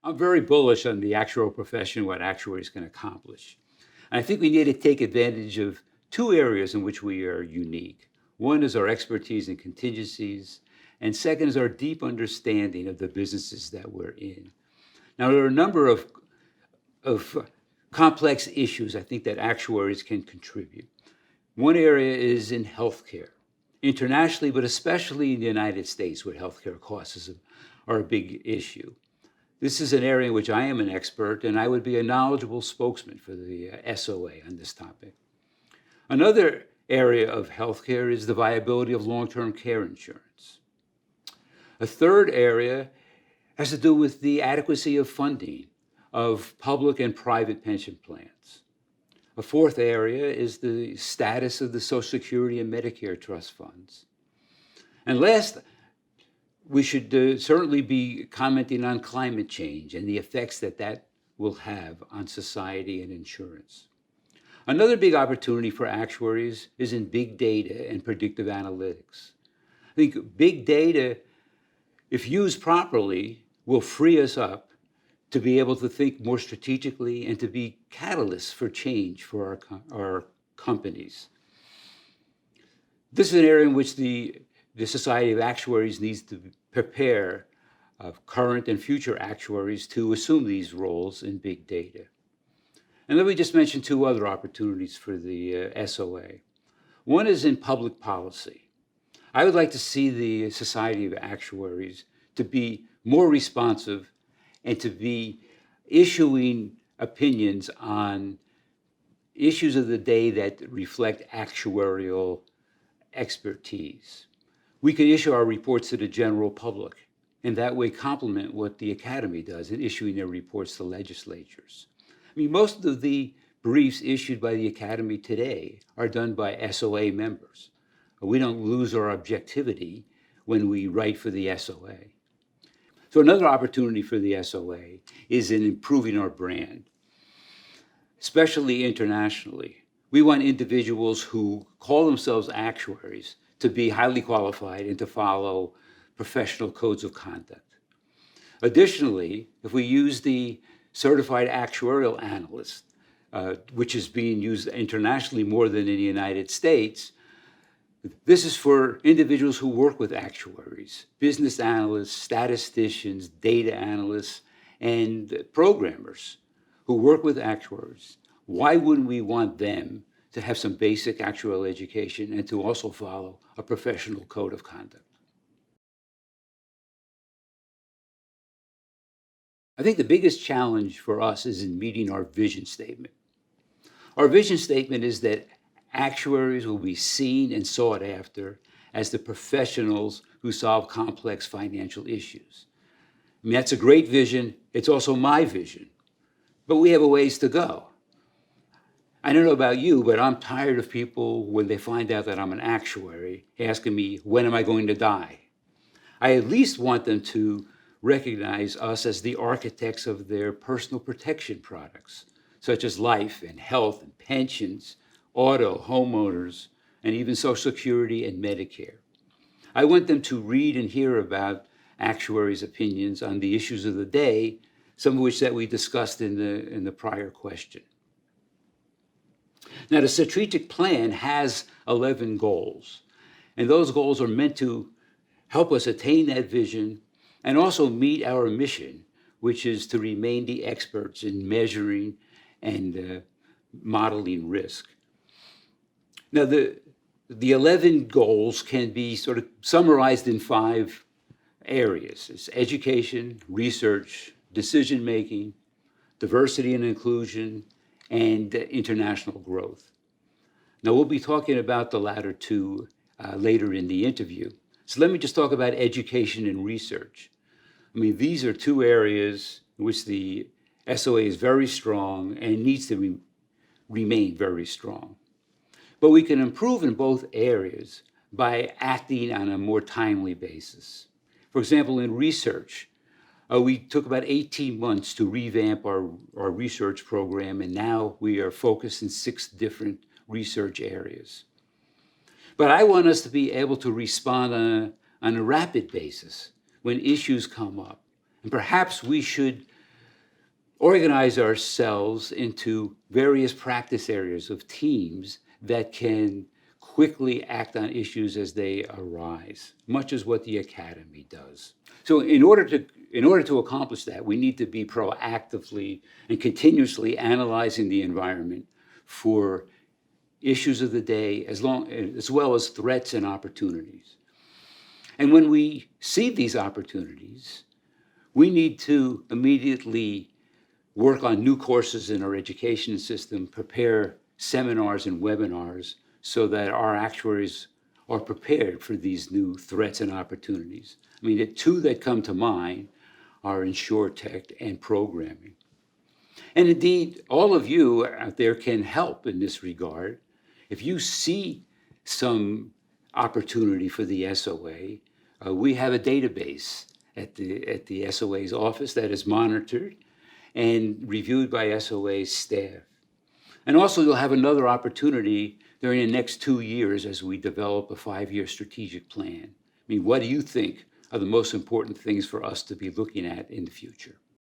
I'm very bullish on the actuarial profession, what actuaries can accomplish. And I think we need to take advantage of two areas in which we are unique. One is our expertise in contingencies, and second is our deep understanding of the businesses that we're in. Now, there are a number of complex issues I think that actuaries can contribute. One area is in healthcare, internationally, but especially in the United States, where healthcare costs are a big issue. This is an area in which I am an expert, and I would be a knowledgeable spokesman for the SOA on this topic. Another area of healthcare is the viability of long-term care insurance. A third area has to do with the adequacy of funding of public and private pension plans. A fourth area is the status of the Social Security and Medicare trust funds. And last, we should certainly be commenting on climate change and the effects that will have on society and insurance. Another big opportunity for actuaries is in big data and predictive analytics. I think big data, if used properly, will free us up to be able to think more strategically and to be catalysts for change for our companies. This is an area in which the Society of Actuaries needs to prepare current and future actuaries to assume these roles in big data. And let me just mention two other opportunities for the SOA. One is in public policy. I would like to see the Society of Actuaries to be more responsive and to be issuing opinions on issues of the day that reflect actuarial expertise. We can issue our reports to the general public and that way complement what the Academy does in issuing their reports to legislatures. I mean, most of the briefs issued by the Academy today are done by SOA members. We don't lose our objectivity when we write for the SOA. So another opportunity for the SOA is in improving our brand, especially internationally. We want individuals who call themselves actuaries to be highly qualified and to follow professional codes of conduct. Additionally, if we use the certified actuarial analyst, which is being used internationally more than in the United States, this is for individuals who work with actuaries, business analysts, statisticians, data analysts, and programmers who work with actuaries. Why wouldn't we want them to have some basic actuarial education and to also follow a professional code of conduct? I think the biggest challenge for us is in meeting our vision statement. Our vision statement is that actuaries will be seen and sought after as the professionals who solve complex financial issues. I mean, that's a great vision. It's also my vision. But we have a ways to go. I don't know about you, but I'm tired of people, when they find out that I'm an actuary, asking me, when am I going to die? I at least want them to recognize us as the architects of their personal protection products, such as life and health and pensions, auto, homeowners, and even Social Security and Medicare. I want them to read and hear about actuaries' opinions on the issues of the day, some of which that we discussed in the prior question. Now, the strategic plan has 11 goals, and those goals are meant to help us attain that vision and also meet our mission, which is to remain the experts in measuring and modeling risk. Now, the 11 goals can be sort of summarized in 5 areas. It's education, research, decision-making, diversity and inclusion, and international growth. Now, we'll be talking about the latter two later in the interview. So let me just talk about education and research. I mean, these are 2 areas in which the SOA is very strong and needs to remain very strong. But we can improve in both areas by acting on a more timely basis. For example, in research, we took about 18 months to revamp our research program, and now we are focused in 6 different research areas. But I want us to be able to respond on a rapid basis when issues come up. And perhaps we should organize ourselves into various practice areas of teams that can quickly act on issues as they arise, much as what the academy does. So in order to accomplish that, we need to be proactively and continuously analyzing the environment for issues of the day as well as threats and opportunities. And when we see these opportunities, we need to immediately work on new courses in our education system, prepare seminars and webinars so that our actuaries are prepared for these new threats and opportunities. I mean, the two that come to mind are InsurTech and programming. And indeed, all of you out there can help in this regard. If you see some opportunity for the SOA, we have a database at the SOA's office that is monitored and reviewed by SOA staff. And also you'll have another opportunity during the next 2 years as we develop a 5-year strategic plan. I mean, what do you think are the most important things for us to be looking at in the future?